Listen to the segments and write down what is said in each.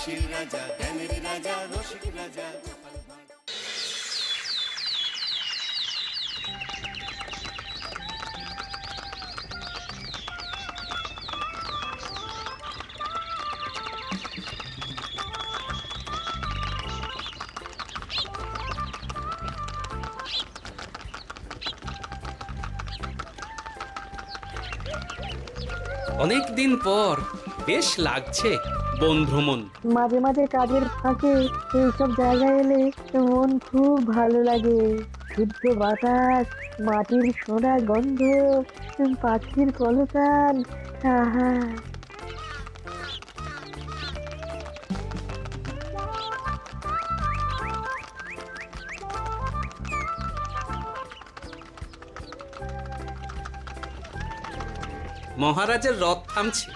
হাসির রাজা, জ্ঞানের রাজা, রসিক রাজা। অনেক দিন পর বেশ লাগছে বন ভ্রমণ। মাঝে মাঝে কাজের ফাঁকে এইসব জায়গায় এলে মন খুব ভালো লাগে। শুদ্ধ বাতাস, মাটির সোনা গন্ধ, পাখির কলতান, আহা। মহারাজের রথ থামছে।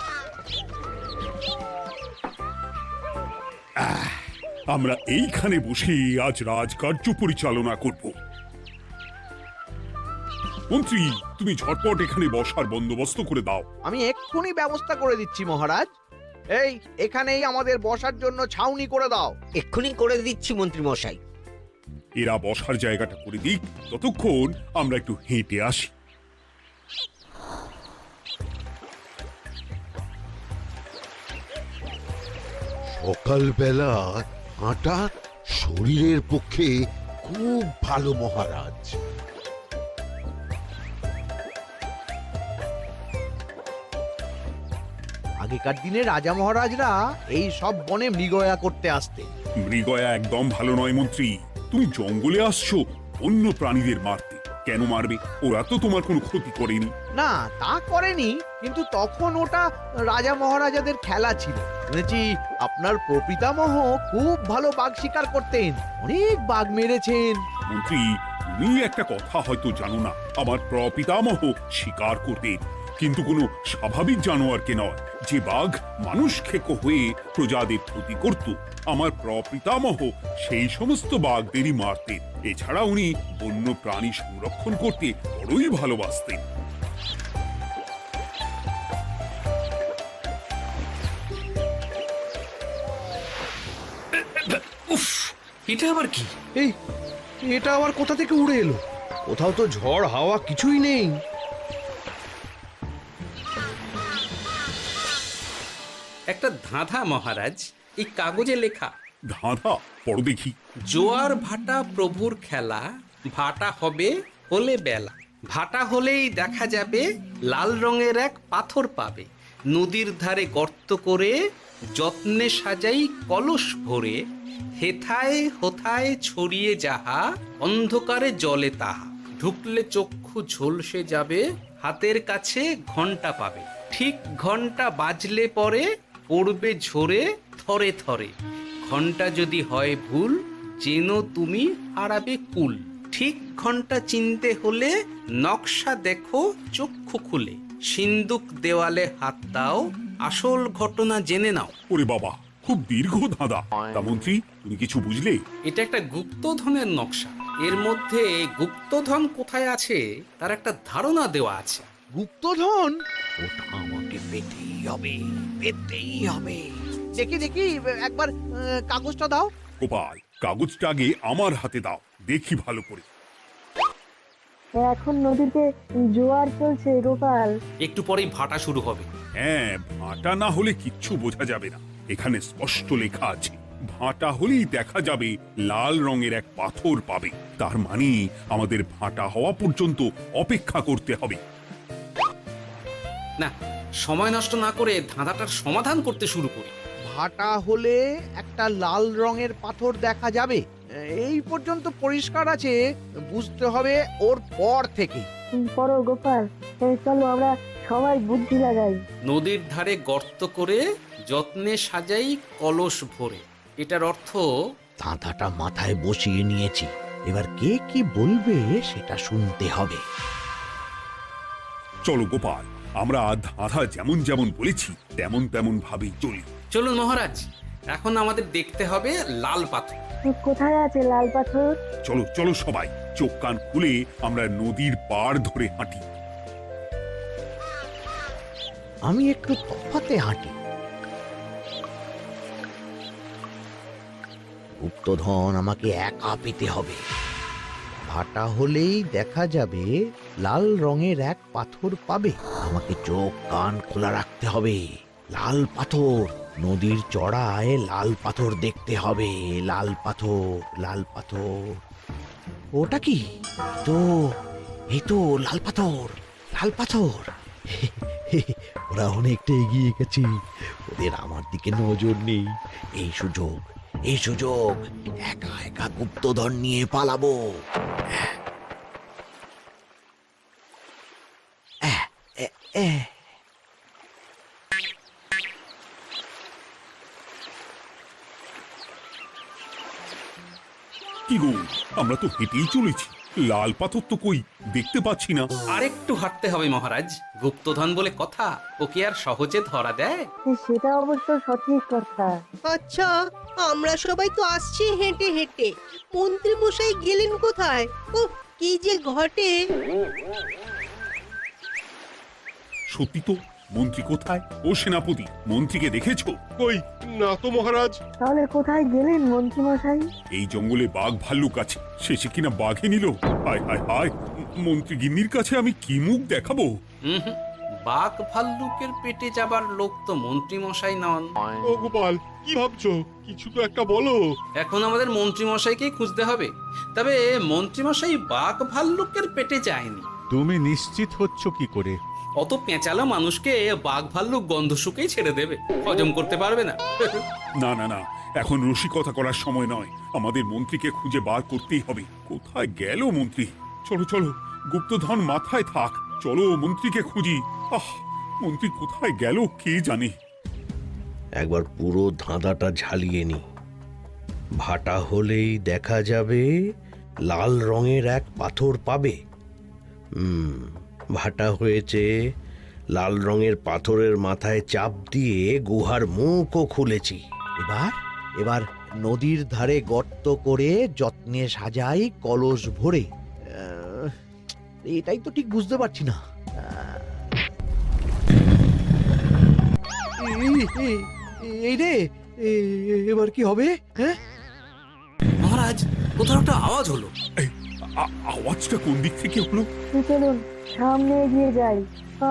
আমরা এইখানে বসে আজ রাজকার্য পরিচালনা করব। মন্ত্রী, তুমি ঝটপট এখানে বসার বন্দোবস্ত করে দাও। আমি এক্ষুনি ব্যবস্থা করে দিচ্ছি মহারাজ। এই এখানেই আমাদের বসার জন্য ছাউনি করে দাও। এক্ষুনি করে দিচ্ছি মন্ত্রী মশাই। এরা বসার জায়গাটা করে দিক, ততক্ষণ আমরা একটু হেঁটে আসি। সকালবেলা হাঁটা শরীরের পক্ষে খুব ভালো মহারাজ। আগেকার দিনে রাজা মহারাজরা এই সব বনে মৃগয়া করতে আসতেন। মৃগয়া একদম ভালো নয় মন্ত্রী। তুমি জঙ্গলে আসছো অন্য প্রাণীদের মারতে। কেন মারবে? ওরা তো তোমার কোনো ক্ষতি করেনি। না, তা করেনি, কিন্তু তখন ওটা রাজা মহারাজাদের খেলা ছিল। শুনেছি আপনার প্রপিতামহ খুব ভালো বাঘ শিকার করতেন, অনেক বাঘ মেরেছেন। মন্ত্রী, তুমি একটা কথা হয়তো জানো না। আমার প্রপিতামহ শিকার করতেন, কিন্তু কোনো স্বাভাবিক জানোয়ারকে নয়, যে বাঘ মানুষ খেকো হয়ে প্রজাদের ক্ষতি করত। আমার প্রপিতামহ সেই সমস্ত বাঘদেরই মারতেন। এছাড়া উনি বন্য প্রাণী সংরক্ষণ করতে বড়ই ভালোবাসতেন। উফ, এটা আবার কি? এই এটা আবার কোথা থেকে উড়ে এলো? কোথাও তো ঝড় হাওয়া কিছুই নেই। একটা ধাঁধা মহারাজ, এই কাগজে লেখা। ধাঁধা পড়ো দেখি। জোয়ার ভাটা প্রভুর খেলা, ভাটা হবে হলে বেলা, ভাটা হলেই দেখা যাবে লাল রঙের এক পাথর পাবে, নদীর ধারে গর্ত করে যত্নে সাজাই কলস ভরে, হেথায় হোথায় ছড়িয়ে যাহা অন্ধকারে জলে তাহা, ঢুকলে চক্ষু ঝলসে যাবে, হাতের কাছে ঘন্টা পাবে, ঠিক ঘন্টা বাজলে পরে পড়বে ঝরে থরে থরে, ঘন্টা যদি হয় ভুল যেন তুমি হারাবে কুল, ঠিক ঘন্টা চিনতে হলে নকশা দেখো চক্ষু খুলে, সিন্দুক দেওয়ালে হাত দাও আসল ঘটনা জেনে নাও। ওরে বাবা, খুব দীর্ঘ ধাঁধা। তা মন্ত্রী, তুমি কিছু বুঝলে? এটা একটা গুপ্তধনের নকশা। এর মধ্যে গুপ্তধন কোথায় আছে তার একটা ধারণা দেওয়া আছে। গুপ্তধন? ওটা আমাকে পেতেই হবে, পেতেই হবে। দেখি দেখি একবার কাগজটা দাও। গোপাল, কাগজটা আগে আমার হাতে দাও, দেখি ভালো করে। এখন নদীতে জোয়ার চলছে গোপাল। একটু পরেই ভাটা শুরু হবে। হ্যাঁ, ভাটা না হলে কিচ্ছু বোঝা যাবে না। এখানে স্পষ্ট লেখা আছে, ভাটা হলেই দেখা যাবে লাল রঙের এক পাথর পাবে। তার মানে আমাদের ভাটা হওয়া পর্যন্ত অপেক্ষা করতে হবে। না, সময় নষ্ট না করে ধাঁধাটার সমাধান করতে শুরু করি। ভাটা হলে একটা লাল রঙের পাথর দেখা যাবে, এই পর্যন্ত পরিষ্কার আছে। বুঝতে হবে ওর পর থেকে। পড়ো গোপাল, চলো আমরা সবাই বুদ্ধি লাগাই। নদীর ধারে গর্ত করে যত্নে সাজাই কলস ভরে। এটার অর্থ ধাঁধাটা মাথায় বসিয়ে নিয়েছি, এবার কে কি বলবে সেটা শুনতে হবে। চলো গোপাল, আমরা ধাঁধা যেমন যেমন বলেছি তেমন তেমন ভাবেই চলি। চলুন মহারাজ, এখন আমাদের দেখতে হবে লাল পাথর। কোথায় আছে লাল পাথর? চলো চলো সবাই, চোখ কান খুলে আমরা নদীর পাড় ধরে হাঁটি। আমি একটু তফাতে হাঁটি। গুপ্তধন আমাকে একা পেতে হবে। ভাটা হলেই দেখা যাবে লাল রঙের এক পাথর পাবে। আমাকে চোখ কান খোলা রাখতে হবে। লাল পাথর, নদীর চড়ায় লাল পাথর দেখতে হবে। লাল পাথর, লাল পাথর। ওটা কি? তো এই তো লাল পাথর, লাল পাথর। ওরা অনেকটা এগিয়ে গেছে, ওদের আমার দিকে নজর নেই। এই সুযোগ, এই সুযোগ, একা একা গুপ্তধন নিয়ে পালাবো। কি গো, আমরা তো হেঁটেই চলেছি, লাল পাথর তো কই দেখতে পাচ্ছি না। আরেকটু হাঁটতে হবে মহারাজ, গুপ্তধন বলে কথা, ওকে আর সহজে ধরা দেয়? সেটা অবশ্য সঠিক কথা। আচ্ছা, আমরা সবাই তো আসছি হেঁটে হেঁটে, মন্ত্রী মশাই গেলেন কোথায়? ও কি যে ঘটে! সত্যি তো, মন্ত্রী কোথায়? ও সেনাপতি, মন্ত্রীকে দেখেছো? কই না তো মহারাজ। তাহলে কোথায় গেলেন মন্ত্রী মশাই? এই জঙ্গলে বাঘ ভাল্লুক আছে, শেষে কিনা বাঘে নিল। হায় হায় হায়, মন্ত্রী গিন্নির কাছে আমি কি মুখ দেখাবো? হুম, বাঘ ভাল্লুকের পেটে যাবার লোক তো মন্ত্রী মশাই নন। ও গোপাল, কি ভাবছো? কিছু তো একটা বলো। এখন আমাদের মন্ত্রী মশাইকেই খুঁজতে হবে। তবে মন্ত্রী মশাই বাঘ ভাল্লুকের পেটে যায়নি। তুমি নিশ্চিত হচ্ছ কি করে? অত পেঁচালো মানুষকে বাঘ ভাল্লুক গন্ধ শুকেই ছেড়ে দেবে, হজম করতে পারবে না। না না না, এখন রসিকতা করার সময় নয়, আমাদের মন্ত্রীকে খুঁজে বার করতেই হবে। কোথায় গেল মন্ত্রী? চলো চলো, গুপ্তধন মাথায় থাক, চলো মন্ত্রীকে খুঁজি। আহ, মন্ত্রী কোথায় গেল কে জানে। একবার পুরো ধাঁধাটা ঝালিয়ে নি। ভাটা হলেই দেখা যাবে লাল রঙের এক পাথর পাবে। ভাটা হয়েছে, লাল রঙের পাথরের মাথায় চাপ দিয়ে গুহার মুখও খুলেছি। এবার এবার নদীর ধারে গর্ত করে যত্নে সাজাই কলস ভরে। এটাই তো ঠিক বুঝতে পারছি না। এই রে, এবার কি হবে? হ্যাঁ মহারাজ, কোথাও একটা আওয়াজ হলো। আওয়াজটা কোন দিক থেকে হলো? চলুন সামনে এগিয়ে যাই।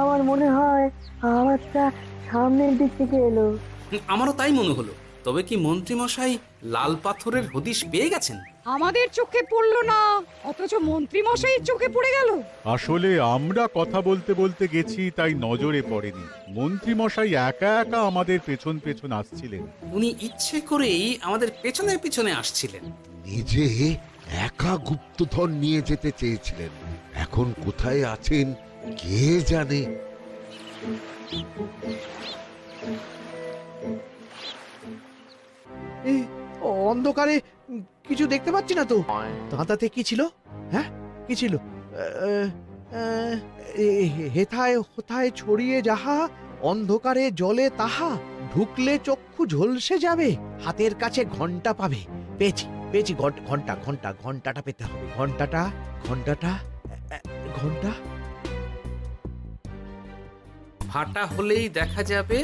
আমার মনে হয় আওয়াজটা সামনের দিক থেকে এলো। আমারও তাই মনে হলো। তবে কি মন্ত্রী মশাই লাল পাথরের হদিশ পেয়ে গেছেন? আমাদের চোখে পড়লো না, অথচ মন্ত্রী মশাইয়ের চোখে পড়ে গেল। আসলে আমরা কথা বলতে বলতে গেছি, তাই নজরে পড়েনি। মন্ত্রী মশাই একা একা আমাদের পেছন পেছন আসছিলেন। উনি ইচ্ছে করেই আমাদের পেছনে পেছনে আসছিলেন। নিজে একা গুপ্তধন নিয়ে যেতে চেয়েছিলেন, এখন কোথায় আছেন কে জানে। এই অন্ধকারে কিছু দেখতে পাচ্ছি না তো। দাঁতাতে কি ছিল? হ্যাঁ, কি ছিল? হেথায় হোথায় ছড়িয়ে যাহা, অন্ধকারে জলে তাহা, ঢুকলে চক্ষু ঝলসে যাবে, হাতের কাছে ঘন্টা পাবে। পেয়েছি পেয়েছি, ঘন্টা ঘন্টা ঘন্টাটা পেতে হবে। ঘন্টাটা ঘন্টাটা ঘন্টা। ভাটা হলেই দেখা যাবে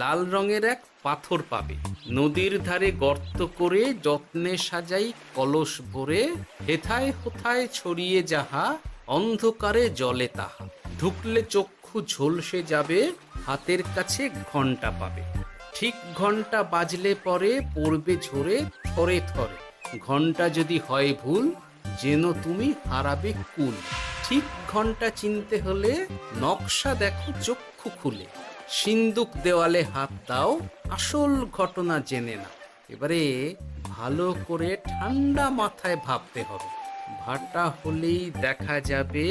লাল রঙের এক পাথর পাবে। নদীর ধারে গর্ত করে যত্নে সাজাই কলস ভরে, হেথায় হোথায় ছড়িয়ে যাহা, অন্ধকারে জলে তাহা, ঢুকলে চক্ষু ঝলসে যাবে, হাতের কাছে ঘন্টা পাবে। ঠিক ঘন্টা বাজলে পরে পড়বে ঝরে থরে থরে, ঘন্টা যদি হয় ভুল যেন তুমি হারাবে কুল। ঠিক ঘন্টা চিনতে হলে নকশা দেখো চক্ষু খুলে, সিন্দুক দেওয়ালে হাত দাও, আসল ঘটনা জেনে না। এবারে ভালো করে ঠান্ডা মাথায় ভাবতে হবে। ভাটা হলেই দেখা যাবে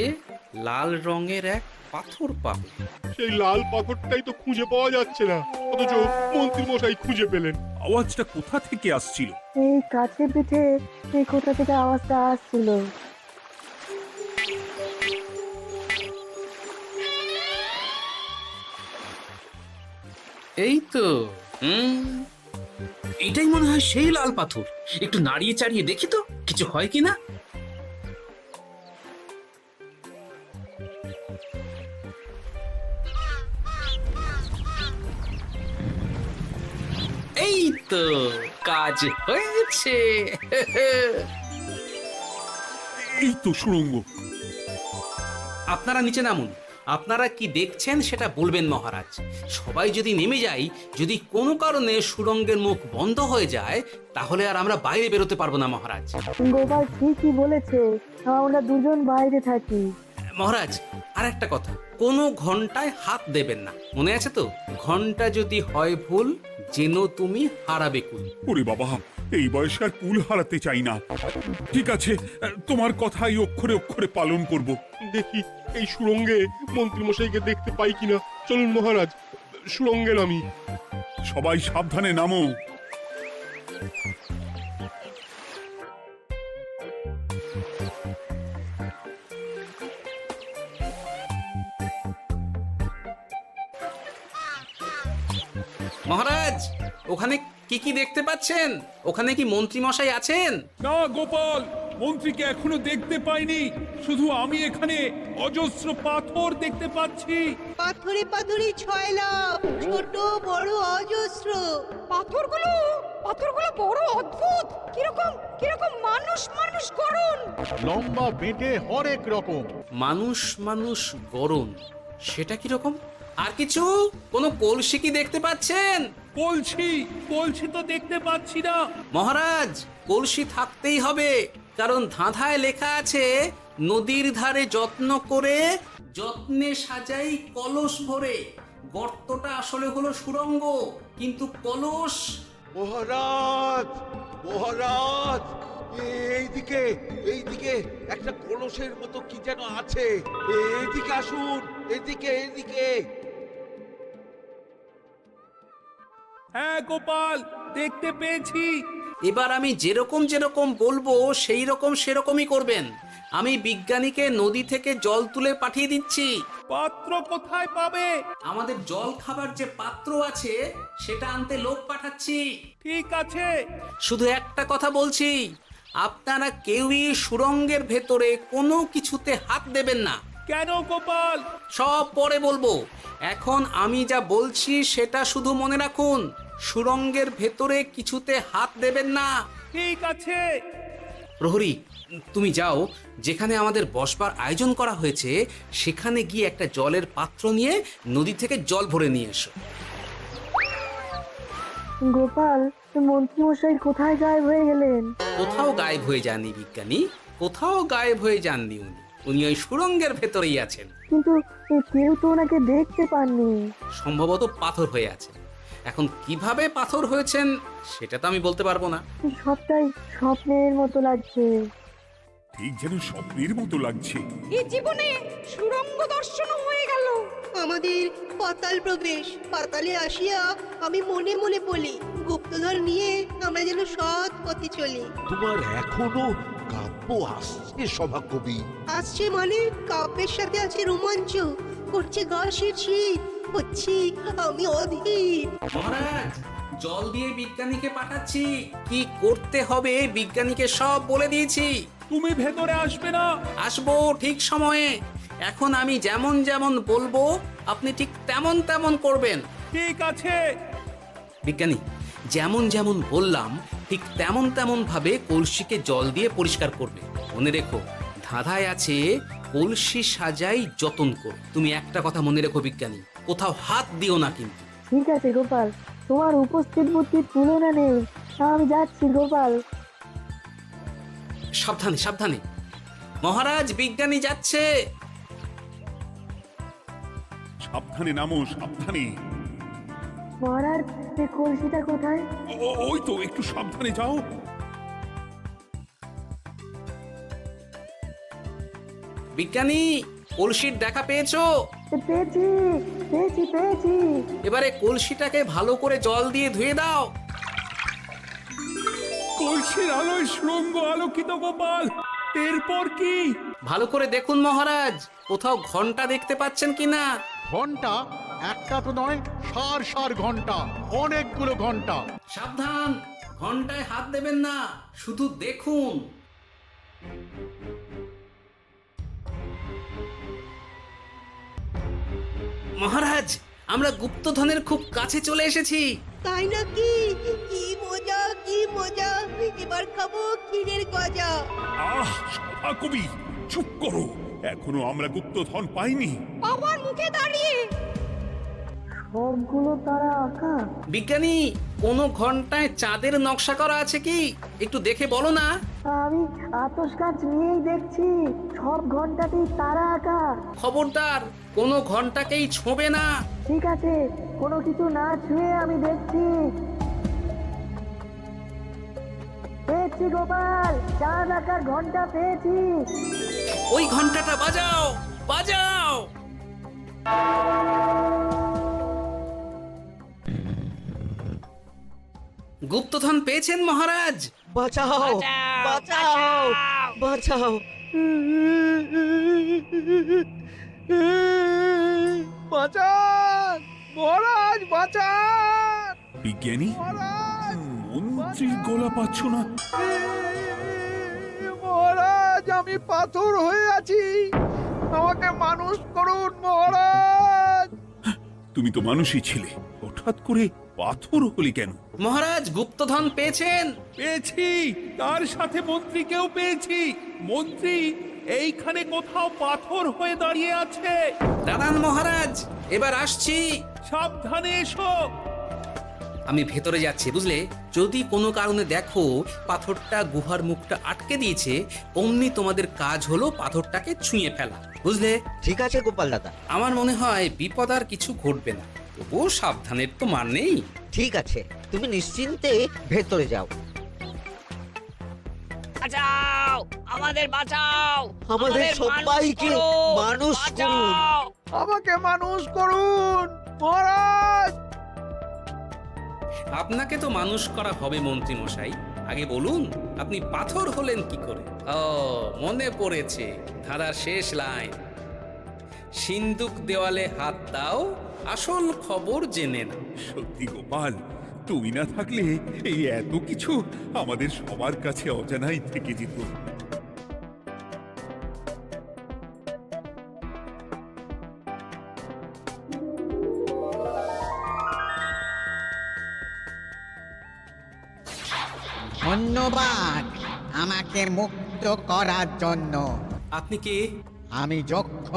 লাল রঙের এক পাথর পাবে। সেই লাল পাথরটাই তো খুঁজে পাওয়া যাচ্ছে না, অথচ মন্ত্রী মশাই খুঁজে পেলেন। আওয়াজটা কোথা থেকে আসছিল? এই কাছে পিঠে এই কোথা থেকে আওয়াজটা আসছিল। এই তো, এটাই মনে হয় সেই লাল পাথর। একটু নাড়িয়ে চাড়িয়ে দেখি তো কিছু হয় কিনা। এই এই তো কাজ হয়েছে। এই তো সুড়ঙ্গ। আপনারা নিচে নামুন। আপনারা কি দেখছেন সেটা বলবেন মহারাজ। সবাই যদি নেমে যাই, যদি কোনো কারণে সুড়ঙ্গের মুখ বন্ধ হয়ে যায়, তাহলে আর আমরা বাইরে বেরোতে পারবো না মহারাজ। গোপাল ঠিকই বলেছে, আমরা দুজন বাইরে থাকি। মহারাজ, আর একটা কথা, কোনো ঘন্টায় হাত দেবেন না, মনে আছে তো? ঘন্টা যদি হয় ভুল, যেন তুমি হারাবে কুল। ওরে বাবা, এই বয়সে আর কুল হারাতে চাই না। ঠিক আছে, তোমার কথাই অক্ষরে অক্ষরে পালন করব। দেখি এই সুরঙ্গে মন্ত্রীমশাইকে দেখতে পাই কিনা। চলুন মহারাজ, সুরঙ্গে নামি। সবাই সাবধানে নামো। মহারাজ, ওখানে কি কি দেখতে পাচ্ছেন? ওখানে কি মন্ত্রী মশাই আছেন? না গোপাল, মন্ত্রীকে এখনো দেখতে পাইনি। শুধু আমি এখানে অজস্র পাথর দেখতে পাচ্ছি। পাথরে পাথরে ছয়লা, ছোট বড় অজস্র। পাথরগুলো বড় অদ্ভুত, কিরকম কিরকম মানুষ মানুষ গড়ন। লম্বা বেঁটে হরেক রকম। মানুষ মানুষ গরম, সেটা কি রকম? আর কিছু? কোনো কলসি কি দেখতে পাচ্ছেন? কলসি তো দেখতে পাচ্ছি না। মহারাজ, কলসি থাকতেই হবে, কারণ ধাঁধায় লেখা আছে নদীর ধারে যত্ন করে যত্নে সাজাই কলস ভরে। গর্তটা আসলে হলো সুড়ঙ্গ, কিন্তু কলস। মহারাজ, মহারাজ, এইদিকে এইদিকে একটা কলসের মতো কি যেন আছে। এইদিকে আসুন, এদিকে এদিকে। হ্যাঁ গোপাল, দেখতে পেয়েছি। এবার আমি যেরকম যেরকম বলবো সেই রকম সেরকমই করবেন। আমি বিজ্ঞানীকে নদী থেকে জল তুলে পাঠিয়ে দিচ্ছি। পাত্র কোথায় পাবে? আমাদের জল খাবার যে পাত্র আছে সেটা আনতে লোক পাঠাচ্ছি। ঠিক আছে। শুধু একটা কথা বলছি, আপনারা কেউই সুড়ঙ্গের ভেতরে কোনো কিছুতে হাত দেবেন না। কেন গোপাল? সব পরে বলবো, এখন আমি যা বলছি সেটা শুধু মনে রাখুন। সুড়ঙ্গের ভেতরে কিছুতে হাত দেবেন না। ঠিক আছে। প্রহরী, তুমি যাও, যেখানে আমাদের বসবার আয়োজন করা হয়েছে সেখানে গিয়ে একটা জলের পাত্র নিয়ে নদী থেকে জল ভরে নিয়ে এসো। গোপাল, মন্ত্রীমশাই কোথায় গায়েব হয়ে গেলেন? কোথাও গায়েব হয়ে যাননি বিজ্ঞানী, কোথাও গায়েব হয়ে যাননি উনি। উনি ওই সুড়ঙ্গের ভেতরেই আছেন। কিন্তু কেউ তো ওনাকে দেখতে পাননি। সম্ভবত পাথর হয়ে আছে। এখন কিভাবে পাথর হয়েছেন সেটা তো আমি বলতে পারবো না। সবটাই স্বপ্নের মতো লাগছে। ঠিক যেন স্বপ্নের মতো লাগছে। এই জীবনে সুরঙ্গ দর্শন হয়ে গেল। আমাদের পাতাল প্রবেশ। পাতালে আসিয়া আমি মনে মনে বলি, গুপ্তধর নিয়ে আমরা যেন সৎ পথে চলি। তোমার এখনো কাব্য আসছে সভাকবি? আসছে মানে কাব্যের সাথে আছে রোমাঞ্চ, করছে গা শীত, হচ্ছি আমি অধীর। মহারাজ, জল দিয়ে বিজ্ঞানীকে পাঠাচ্ছি। কি করতে হবে বিজ্ঞানীকে সব বলে দিয়েছি। তুমি ভেতরে আসবে না? আসবো ঠিক সময়ে। এখন আমি যেমন যেমন বলবো আপনি ঠিক তেমন তেমন করবেন। ঠিক আছে। বিজ্ঞানী, যেমন যেমন বললাম ঠিক তেমন তেমন ভাবে কলসিকে জল দিয়ে পরিষ্কার করবে। মনে রেখো, ধাঁধায় আছে কলসি সাজাই যতন করে। তুমি একটা কথা মনে রেখো বিজ্ঞানী, কোথাও হাত দিও না কিন্তু। ঠিক আছে গোপাল, তোমার উপস্থিত বুদ্ধির তুলনা নেই। আমি যাচ্ছি গোপাল। সাবধানে সাবধানে। মহারাজ, বিজ্ঞানী যাচ্ছে। সাবধানে নামো, সাবধানে। মহারাজ, কলসিটা কোথায়? ওই তো, একটু সাবধানে যাও। বিজ্ঞানী, কলসির দেখা পেয়েছো? পেয়েছি পেয়েছি পেয়েছি। এবারে কলসিটাকে ভালো করে জল দিয়ে ধুয়ে দাও। কলসির আলোয় সুড়ঙ্গ আলোকিত গোপাল। এরপর কি? ভালো করে দেখুন মহারাজ, কোথাও ঘন্টা দেখতে পাচ্ছেন কিনা? ঘন্টা একটা তো নয়, সার সার ঘন্টা, অনেকগুলো ঘন্টা। সাবধান, ঘন্টায় হাত দেবেন না, শুধু দেখুন। মহারাজ, আমরা গুপ্তধনের খুব কাছে চলে এসেছি। তাই নাকি? ক্ষীরের গজা। আহ সভা কবি, চুপ করো। এখনো আমরা গুপ্তধন পাইনি। বাবার মুখে দাঁড়িয়ে সবগুলো তারা আঁকা। বিজ্ঞানী, কোনো ঘন্টায় চাঁদের নকশা করা আছে কি? একটু দেখে বলো না। আমি আতস কাজ নিয়েই দেখছি, সব ঘন্টাতেই তারা আঁকা। খবরদার, কোনো ঘন্টাকেই ছোঁবে না। ঠিক আছে, কোনো কিছু না ছুঁয়ে আমি দেখছি। পেয়েছি গোপাল, চাঁদ আঁকার ঘন্টা পেয়েছি। ওই ঘন্টাটা বাজাও, বাজাও। গুপ্তধন পেয়েছেন মহারাজ? বাঁচাও বাঁচাও বাঁচাও। বাঁচান মহারাজ, বাঁচান বিজ্ঞানী, মহারাজ, মন্ত্রীর গলা পাচ্ছ না? মহারাজ, আমি পাথর হয়ে আছি, আমাকে মানুষ করুন মহারাজ। তুমি তো মানুষই ছিলে, হঠাৎ করে পাথর হলি কেন? মহারাজ, গুপ্তধন পেয়েছেন? পেয়েছি, তার সাথে মন্ত্রীকেও পেয়েছি। মন্ত্রী এইখানে কোথাও পাথর হয়ে দাঁড়িয়ে আছে। দাঁড়ান মহারাজ, এবার আসছি। সাবধানে এসো। আমি ভেতরে যাচ্ছি, বুঝলে? যদি কোনো কারণে দেখো পাথরটা গুহার মুখটা আটকে দিয়েছে, অমনি তোমাদের কাজ হলো পাথরটাকে ছুঁয়ে ফেলা, বুঝলে? ঠিক আছে গোপাল দাদা। আমার মনে হয় বিপদ আর কিছু ঘটবে না, তবুও সাবধানের তো মান নেই। ঠিক আছে, তুমি নিশ্চিন্তে ভেতরে যাও। বাঁচাও, আমাদের বাঁচাও, আমাদের সবাইকে মানুষ করুন। আমাকে মানুষ করুন মহারাজ। আপনাকে তো মানুষ করা হবে মন্ত্রী মশাই। আগে বলুন, আপনি পাথর হলেন কি করে? ও, মনে পড়েছে ধারার শেষ লাইন, সিন্দুক দেওয়ালে হাত দাও, আসল খবর জেনে না। সত্যি গোপাল, তুমি না থাকলে এই এত কিছু আমাদের সবার কাছে অজানাই থেকে যেত। ধন্যবাদ আমাকে মুক্ত করার জন্য। আপনি কে? আমি যক্ষ।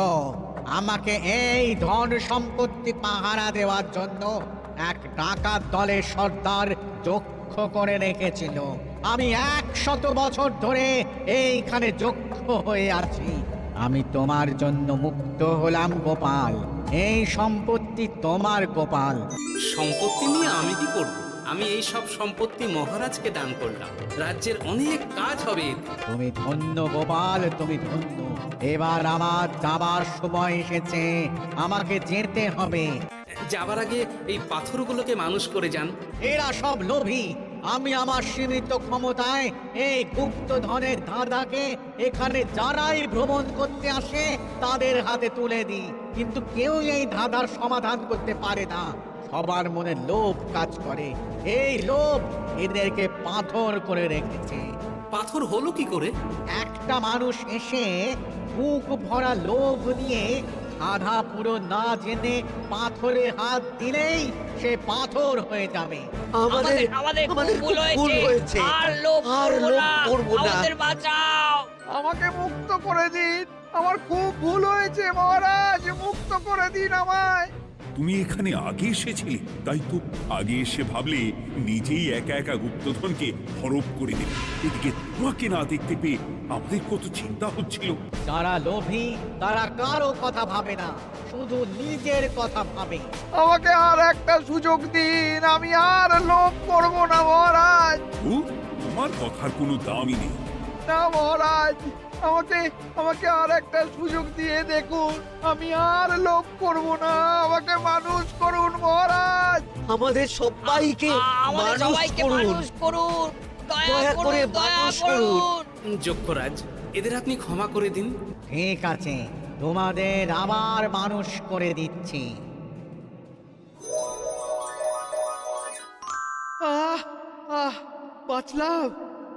আমাকে এই ধন সম্পত্তি পাহারা দেওয়ার জন্য এক ডাকাত দলের সর্দার যক্ষ করে রেখেছিল। আমি 100 বছর ধরে এইখানে যক্ষ হয়ে আছি। আমি তোমার জন্য মুক্ত হলাম গোপাল। এই সম্পত্তি তোমার গোপাল। সম্পত্তি নিয়ে আমি কি করব? আমি এই সব সম্পত্তি মহারাজকে দান করলাম, রাজ্যের অনেক কাজ হবে এতে। তুমি ধন্য গোপাল, তুমি ধন্য। এবার আমার যাবার সময় এসেছে, আমাকে যেতে হবে। যাবার আগে এই পাথরগুলোকে মানুষ করে যান। এরা সব লোভী। আমি আমার সীমিত ক্ষমতায় এই গুপ্তধনের ধাঁধাকে এখানে যারাই ভ্রমণ করতে আসে তাদের হাতে তুলে দিই, কিন্তু কেউ এই ধাঁধার সমাধান করতে পারে না। সবার মনে লোভ কাজ করে, এই লোভ এদেরকে পাথর করে রেখেছে। পাথর হলো কি করে? একটা মানুষ এসে বুক ভরা লোভ নিয়ে আধা পুরো না জেনে পাথরে হাত দিলেই সে পাথর হয়ে যাবে। আমাদের আমাদের আমাদের ভুল ভুল হয়েছে। আর লোভ আর করবো লোভ না। করবো না। আমাদের বাঁচাও। আমাকে মুক্ত করে দিন, আমার খুব ভুল হয়েছে মহারাজ, মুক্ত করে দিন আমায়। তুমি এখানে আগে এসেছিলে, তাই তো আগে এসে ভাবলে নিজেই একা একা গুপ্তধনকে হরপ করে দেবে। এদিকে তোমাকে না দেখতে পেয়ে আমাদের কত চিন্তা হচ্ছিল। যারা লোভী তারা কারো কথা ভাবে না, শুধু নিজের কথা ভাবে। আমাকে আর একটা সুযোগ দিন, আমি আর লোভ করব না মহারাজ। ও, তোমার কথার কোনো দামই নেই। না মহারাজ, আমাকে আর একটা সুযোগ দিয়ে দেখুন, আমি আর লোভ করব না, আমাকে মানুষ করুন মহারাজ। আমাদের সবাইকে আমাদের মানুষ সবাইকে করুন। মানুষ করুন, দয়া দয়া করুন, করে দয়া মানুষ করুন। যক্ষরাজ, এদের আপনি ক্ষমা করে দিন। ঠিক আছে, তোমাদের আবার মানুষ করে দিচ্ছি।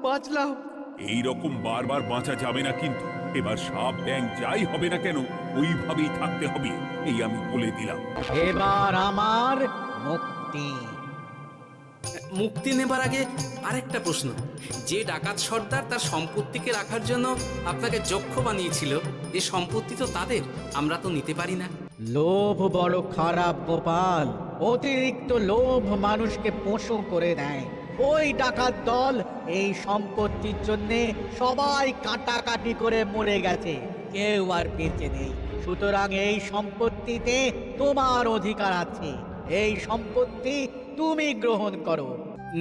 বাঁচলাম। এই রকম বারবার বাঁচা যাবে না কিন্তু। এবার সাপ ব্যাং যাই হবে না কেন ওইভাবেই থাকতে হবে, এই আমি বলে দিলাম। এবার আমার মুক্তি। মুক্তি নেবার আগে আরেকটা প্রশ্ন, যে ডাকাত সর্দার তার সম্পত্তিকে রাখার জন্য আপনাকে যক্ষ বানিয়েছিল, এ সম্পত্তি তো তাদের, আমরা তো নিতে পারি না। লোভ বড় খারাপ গোপাল, অতিরিক্ত লোভ মানুষকে পশু করে দেয়। ওই ডাকাত দল এই সম্পত্তির জন্য সবাই কাটাকাটি করে মরে গেছে, কেউ আর বেঁচে নেই। সুতরাং এই সম্পত্তিতে তোমার অধিকার আছে, এই সম্পত্তি তুমি গ্রহণ করো।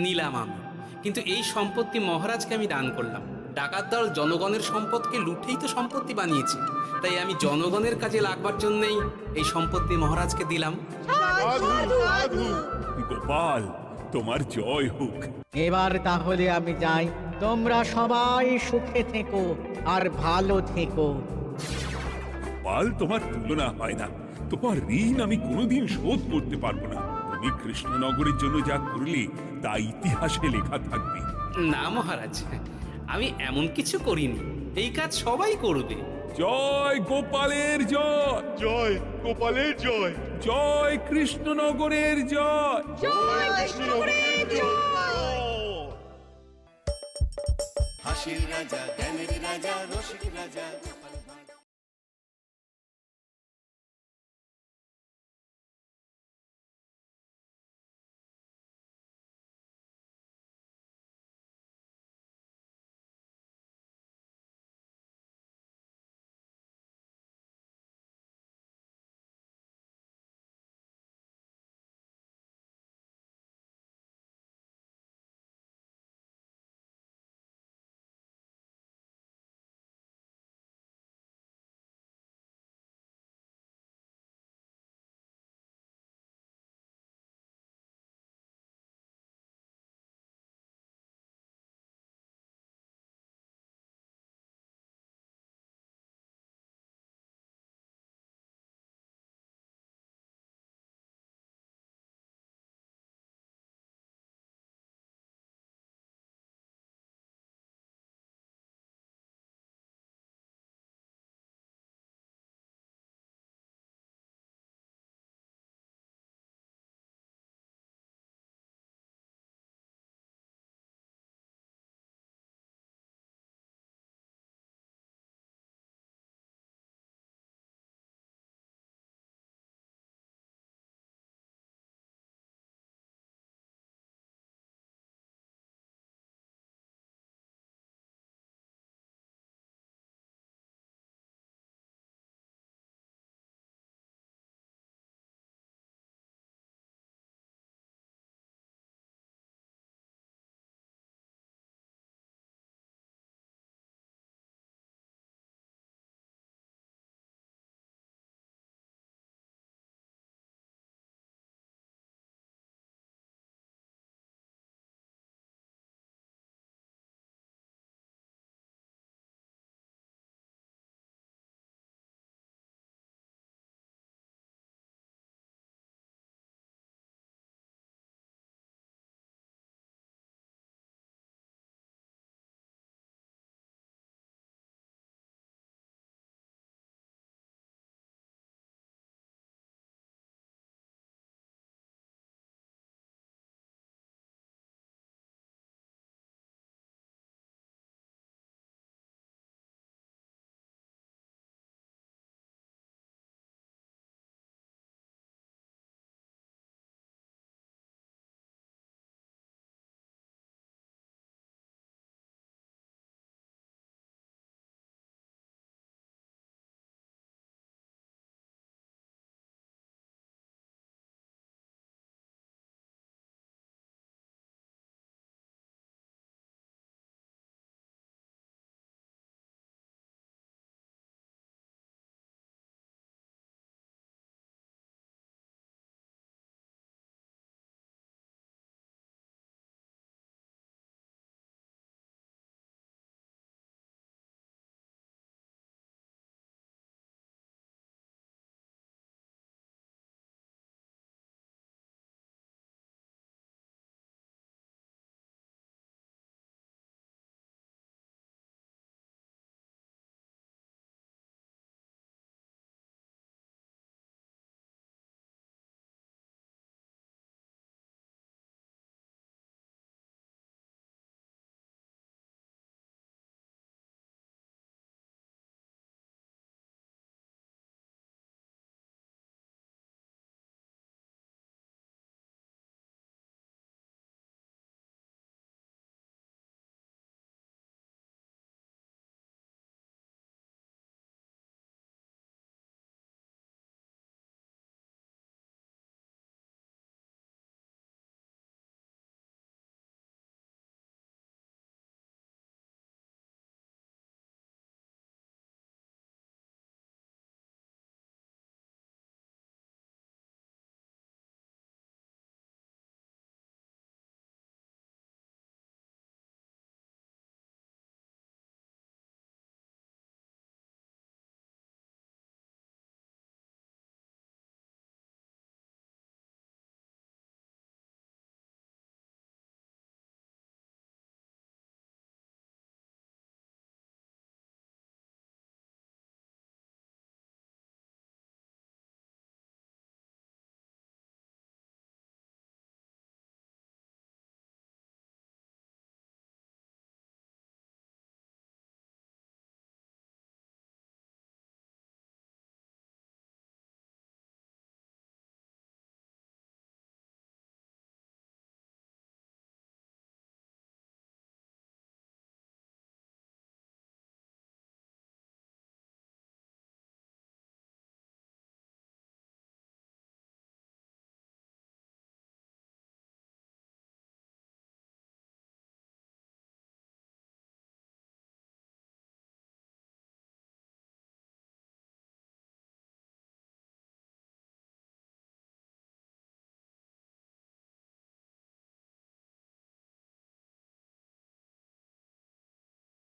নিলাম আমি, কিন্তু এই সম্পত্তি মহারাজকে আমি দান করলাম। ডাকাত দল জনগণের সম্পদকে লুটেই তো সম্পত্তি বানিয়েছে, তাই আমি জনগণের কাজে লাগবার জন্যই এই সম্পত্তি মহারাজকে দিলাম। গোপাল, তোমার জয় হোক। এবার তাহলে আমি যাই, তোমরা সবাই সুখে থেকো আর ভালো থেকো। গোপাল, তোমার তুলনা হয় না। তোমার ঋণ আমি কোনোদিন শোধ করতে পারবো না। তুমি কৃষ্ণনগরের জন্য যা করলে তা ইতিহাসে লেখা থাকবে। না মহারাজ, আমি এমন কিছু করিনি, এই কাজ সবাই করবে। জয় গোপালের জয়, জয় গোপালের জয়, জয় কৃষ্ণনগরের জয়। হাসির রাজা জ্ঞানের রাজা রসিক রাজা